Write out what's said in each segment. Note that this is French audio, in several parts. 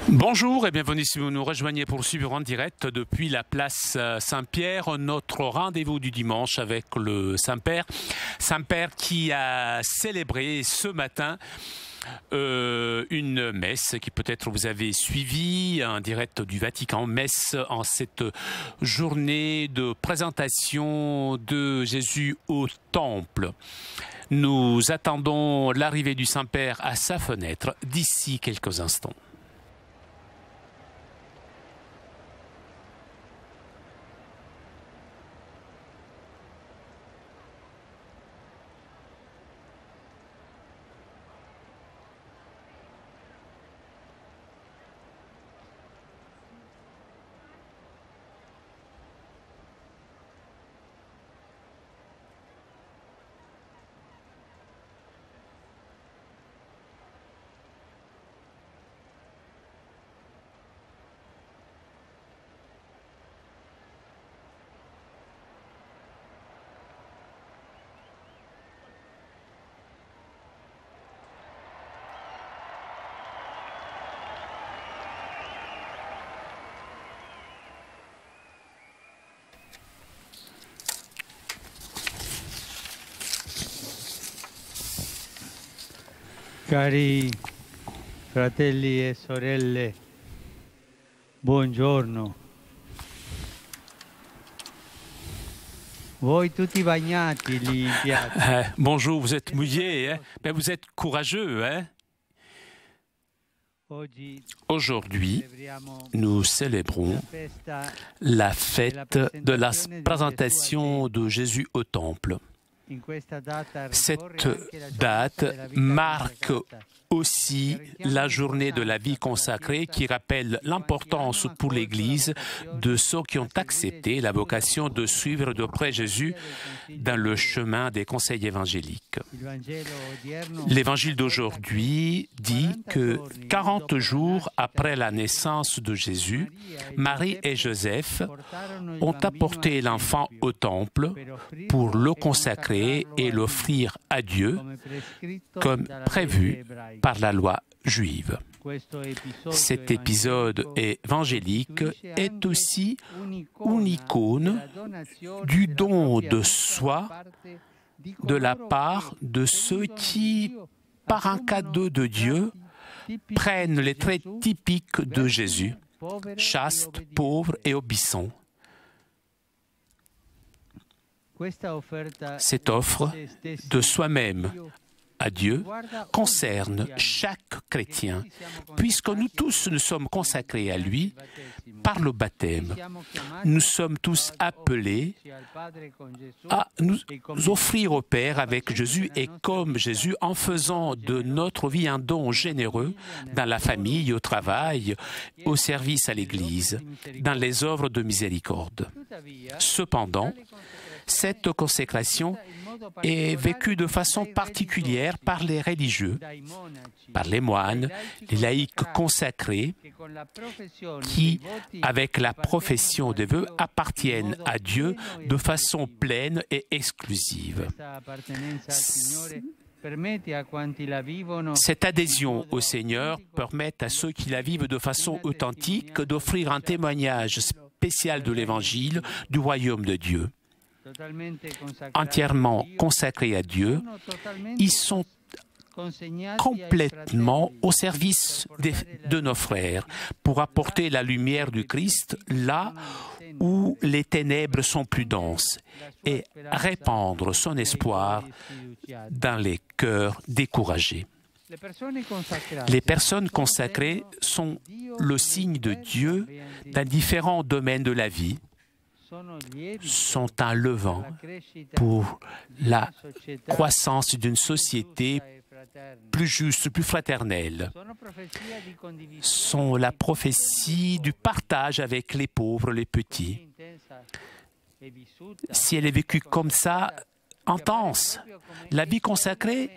Bonjour et bienvenue si vous nous rejoignez pour suivre en direct depuis la place Saint-Pierre, notre rendez-vous du dimanche avec le Saint-Père. Saint-Père qui a célébré ce matin une messe qui peut-être vous avez suivi, un direct du Vatican, messe en cette journée de présentation de Jésus au Temple. Nous attendons l'arrivée du Saint-Père à sa fenêtre d'ici quelques instants. Cari fratelli e sorelle, buongiorno. Voi tutti bagnati lì in piazza. Bonjour, vous êtes mouillés, hein? Ben, vous êtes courageux. Hein? Aujourd'hui, nous célébrons la fête de la présentation de Jésus au Temple. Cette date marque aussi la journée de la vie consacrée qui rappelle l'importance pour l'Église de ceux qui ont accepté la vocation de suivre de près Jésus dans le chemin des conseils évangéliques. L'Évangile d'aujourd'hui dit que 40 jours après la naissance de Jésus, Marie et Joseph ont apporté l'enfant au temple pour le consacrer et l'offrir à Dieu comme prévu par la loi juive. Cet épisode évangélique est aussi une icône du don de soi de la part de ceux qui, par un cadeau de Dieu, prennent les traits typiques de Jésus, chaste, pauvre et obéissant. Cette offre de soi-même à Dieu concerne chaque chrétien, puisque nous tous nous sommes consacrés à lui par le baptême. Nous sommes tous appelés à nous offrir au Père avec Jésus et comme Jésus en faisant de notre vie un don généreux dans la famille, au travail, au service à l'Église, dans les œuvres de miséricorde. Cependant, cette consécration est vécue de façon particulière par les religieux, par les moines, les laïcs consacrés qui, avec la profession des vœux, appartiennent à Dieu de façon pleine et exclusive. Cette adhésion au Seigneur permet à ceux qui la vivent de façon authentique d'offrir un témoignage spécial de l'Évangile du royaume de Dieu. Entièrement consacrés à Dieu, ils sont complètement au service de nos frères pour apporter la lumière du Christ là où les ténèbres sont plus denses et répandre son espoir dans les cœurs découragés. Les personnes consacrées sont le signe de Dieu dans différents domaines de la vie, sont un levain pour la croissance d'une société plus juste, plus fraternelle, sont la prophétie du partage avec les pauvres, les petits. Si elle est vécue comme ça, intense, la vie consacrée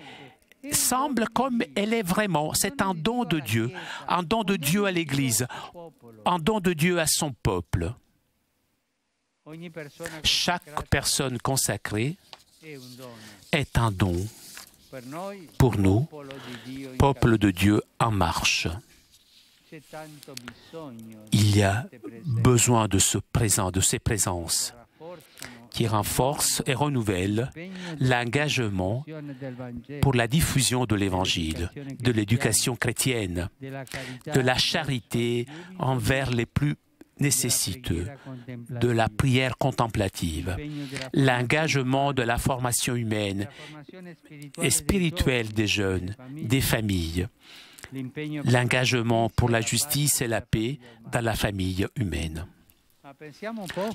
semble comme elle est vraiment. C'est un don de Dieu à l'Église, un don de Dieu à son peuple. Chaque personne consacrée est un don pour nous, peuple de Dieu en marche. Il y a besoin de ce présent, de ces présences qui renforcent et renouvellent l'engagement pour la diffusion de l'Évangile, de l'éducation chrétienne, de la charité envers les plus nécessiteux, de la prière contemplative, l'engagement de la formation humaine et spirituelle des jeunes, des familles, l'engagement pour la justice et la paix dans la famille humaine.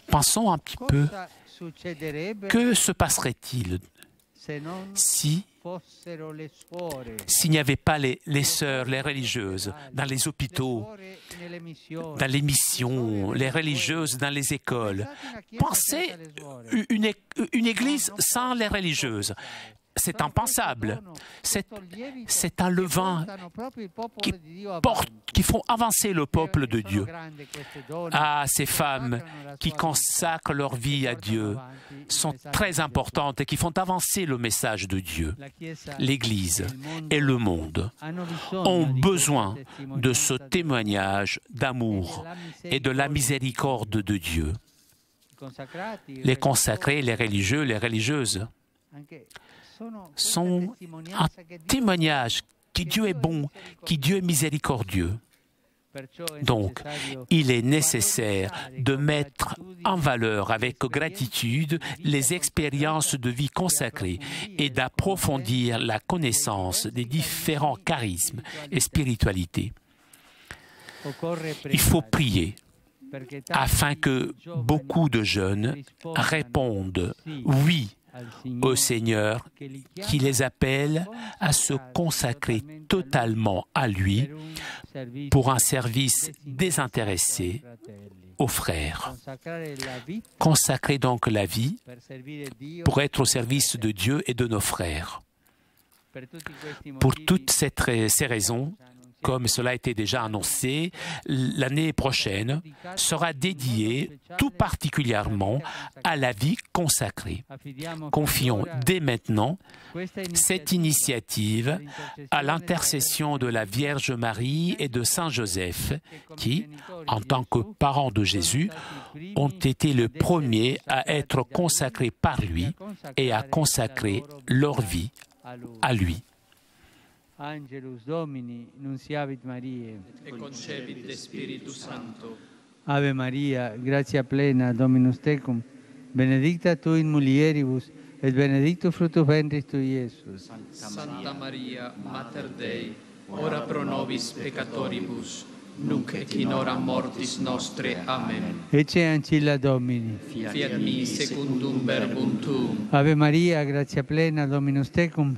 Pensons un petit peu, que se passerait-il s'il n'y avait pas les sœurs, les religieuses, dans les hôpitaux, dans les missions, les religieuses dans les écoles? Pensez une église sans les religieuses. C'est impensable. C'est un levain qui font avancer le peuple de Dieu. Ah, ces femmes qui consacrent leur vie à Dieu sont très importantes et qui font avancer le message de Dieu. L'Église et le monde ont besoin de ce témoignage d'amour et de la miséricorde de Dieu. Les consacrés, les religieux, les religieuses sont un témoignage que Dieu est bon, que Dieu est miséricordieux. Donc, il est nécessaire de mettre en valeur avec gratitude les expériences de vie consacrées et d'approfondir la connaissance des différents charismes et spiritualités. Il faut prier afin que beaucoup de jeunes répondent « oui » au Seigneur qui les appelle à se consacrer totalement à lui pour un service désintéressé aux frères. Consacrer donc la vie pour être au service de Dieu et de nos frères. Pour toutes ces raisons, comme cela a été déjà annoncé, l'année prochaine sera dédiée tout particulièrement à la vie consacrée. Confions dès maintenant cette initiative à l'intercession de la Vierge Marie et de Saint Joseph, qui, en tant que parents de Jésus, ont été les premiers à être consacrés par lui et à consacrer leur vie à lui. Angelus Domini, nunciavit Mariae. E concepit de Spiritu Sancto. Ave Maria, gratia plena, Dominus tecum, benedicta tu in mulieribus, et benedictus fructus ventris tui, Iesus. Santa Maria, Mater Dei, ora pro nobis peccatoribus, nunc et in hora mortis nostre. Amen. Ecce ancilla Domini. Fiat mi secundum verbum tuum. Ave Maria, gratia plena, Dominus tecum,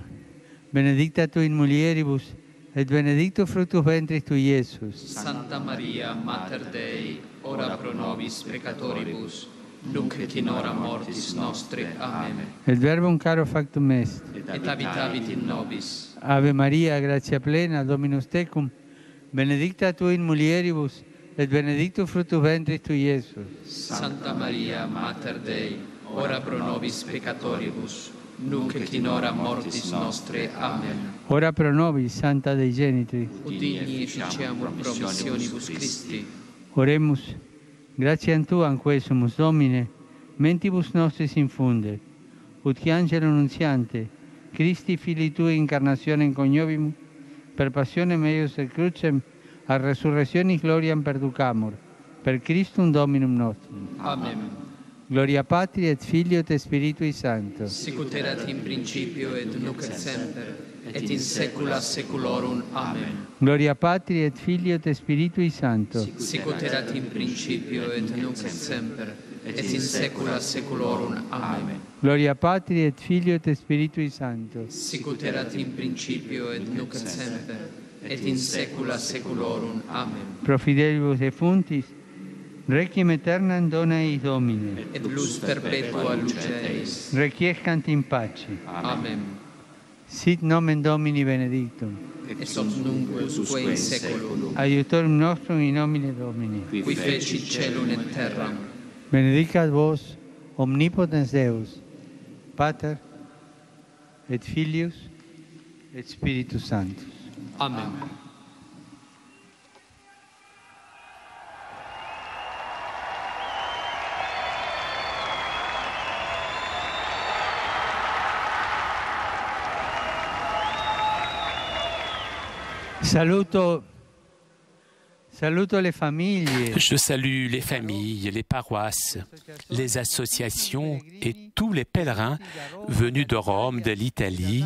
benedicta tu in mulieribus, et benedictus fructus ventris tui, Iesus. Santa Maria, Mater Dei, ora pro nobis peccatoribus, nunc et in hora mortis nostre. Amen. Et verbum caro factum est. Et habitavit in nobis. Ave Maria, gratia plena, Dominus tecum, benedicta tu in mulieribus, et benedictus fructus ventris tui, Iesus. Santa Maria, Mater Dei, ora pro nobis peccatoribus, nunc et in hora mortis nostre. Amen. Ora pro nobis, Santa Dei Genitris. Udigni efficiamur promissionibus Christi. Oremus, gratiam Tuam quesumus, Domine, mentibus nostris infunde, ut qui angelo nuntiante, Christi Filii Tui incarnationem coniovimus, per passionem eius et crucem, a resurrectionis gloriam perducamur, per Christum Dominum nostrum. Amen. Gloria Patri et Filio et Spiritui Sancto. Sicut erat in principio et nunc et semper, et in saecula saeculorum. Amen. Gloria Patri et Filio et Spiritui Sancto. Sicut erat in principio et nunc et semper, et in saecula saeculorum. Amen. Gloria Patri et Filio et Spiritui Sancto. Sicut erat in principio et nunc et semper, et in saecula saeculorum. Amen. Pro fidelibus defunctis, requiem aeternam dona eis Domine. Et luz perpetua luceis. Requiescant in pace. Amen. Sit nomen Domini benedictum. Et soc nunc usque in saeculum. Aiutorium nostrum in nomine Domini. Qui fecit caelum et terram. Benedicat vos, omnipotens Deus, Pater, et Filius, et Spiritus Sanctus. Amen. Je salue les familles, les paroisses, les associations et tous les pèlerins venus de Rome, de l'Italie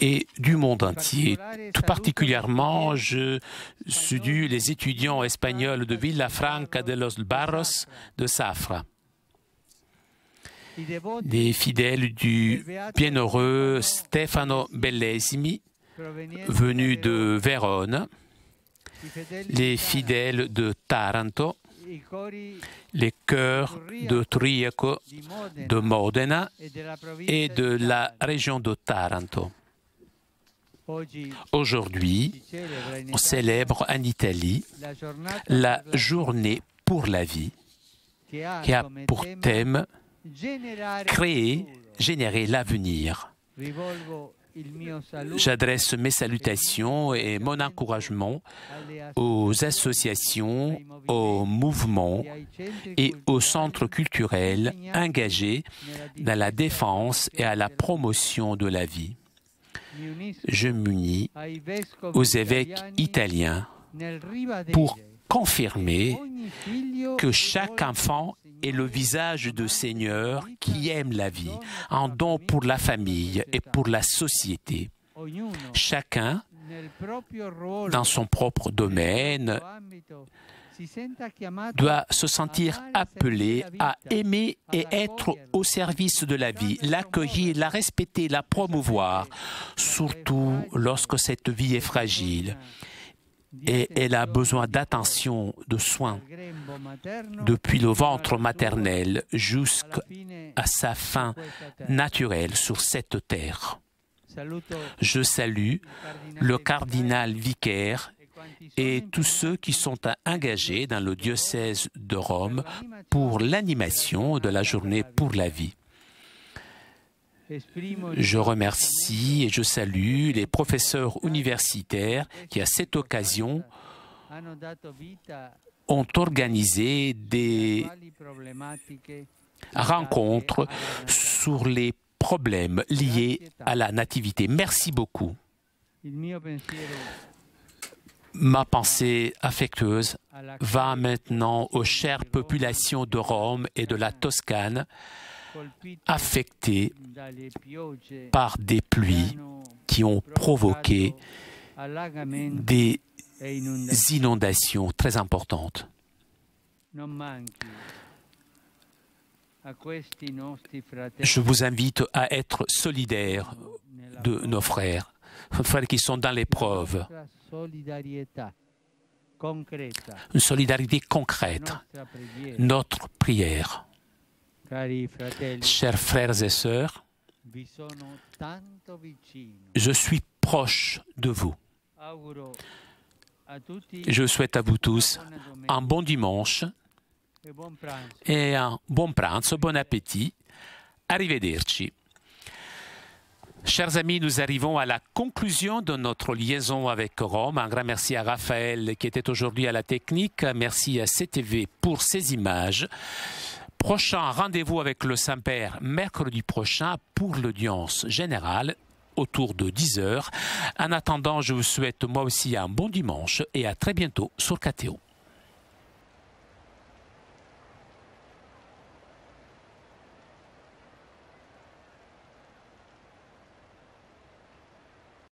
et du monde entier. Tout particulièrement, je salue les étudiants espagnols de Villafranca de los Barros de Safra, des fidèles du bienheureux Stefano Bellesimi, venus de Vérone, les fidèles de Taranto, les chœurs de Triaco, de Modena et de la région de Taranto. Aujourd'hui, on célèbre en Italie la journée pour la vie, qui a pour thème créer, générer l'avenir. J'adresse mes salutations et mon encouragement aux associations, aux mouvements et aux centres culturels engagés dans la défense et à la promotion de la vie. Je m'unis aux évêques italiens pour confirmer que chaque enfant est le visage du Seigneur qui aime la vie, un don pour la famille et pour la société. Chacun, dans son propre domaine, doit se sentir appelé à aimer et être au service de la vie, l'accueillir, la respecter, la promouvoir, surtout lorsque cette vie est fragile. Et elle a besoin d'attention, de soins, depuis le ventre maternel jusqu'à sa fin naturelle sur cette terre. Je salue le cardinal vicaire et tous ceux qui sont engagés dans le diocèse de Rome pour l'animation de la journée pour la vie. Je remercie et je salue les professeurs universitaires qui, à cette occasion, ont organisé des rencontres sur les problèmes liés à la nativité. Merci beaucoup. Ma pensée affectueuse va maintenant aux chères populations de Rome et de la Toscane, affectées par des pluies qui ont provoqué des inondations très importantes. Je vous invite à être solidaires de nos frères qui sont dans l'épreuve. Une solidarité concrète, notre prière. Chers frères et sœurs, je suis proche de vous. Je souhaite à vous tous un bon dimanche et un bon pranzo, bon appétit. Arrivederci. Chers amis, nous arrivons à la conclusion de notre liaison avec Rome. Un grand merci à Raphaël qui était aujourd'hui à la technique. Merci à CTV pour ces images. Prochain rendez-vous avec le Saint-Père mercredi prochain pour l'audience générale autour de 10h. En attendant, je vous souhaite moi aussi un bon dimanche et à très bientôt sur KTO.